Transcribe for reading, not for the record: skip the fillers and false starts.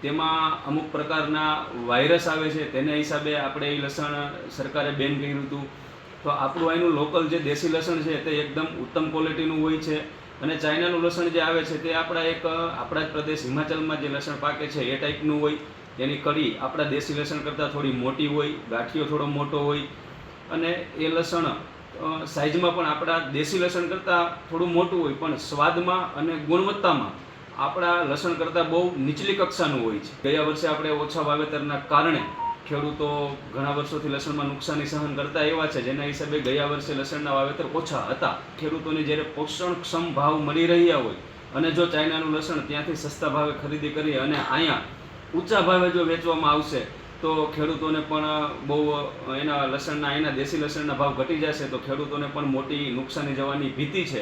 તેમાં અમુક પ્રકારના વાયરસ આવે છે, તેના હિસાબે આપણે એ લસણ સરકારે બેન કર્યું હતું. તો આપણું અહીંનું લોકલ જે દેશી લસણ છે તે એકદમ ઉત્તમ ક્વોલિટીનું હોય છે. અને ચાઇનાનું લસણ જે આવે છે તે આપણા જ પ્રદેશ હિમાચલમાં જે લસણ પાકે છે એ ટાઈપનું હોય. તેની કળી આપણા દેશી લસણ કરતાં થોડી મોટી હોય, ગાંઠિયો થોડો મોટો હોય, અને એ લસણ સાઇઝમાં પણ આપણા દેશી લસણ કરતાં થોડું મોટું હોય, પણ સ્વાદમાં અને ગુણવત્તામાં આપણા લસણ કરતાં બહુ નીચલી કક્ષાનું હોય છે. ગયા વર્ષે આપણે ઓછા વાવેતરના કારણે ખેડૂતો ઘણા વર્ષોથી લસણમાં નુકસાની સહન કરતા એવા છે, જેના હિસાબે ગયા વર્ષે લસણના વાવેતર ઓછા હતા. ખેડૂતોને જ્યારે પોષણક્ષમ ભાવ મળી રહ્યા હોય અને જો ચાઇનાનું લસણ ત્યાંથી સસ્તા ભાવે ખરીદી કરી અને અહીંયા ઊંચા ભાવે જો વેચવામાં આવશે તો ખેડૂતોને પણ બહુ એના દેશી લસણના ભાવ ઘટી જશે, તો ખેડૂતોને પણ મોટી નુકસાની જવાની ભીતિ છે.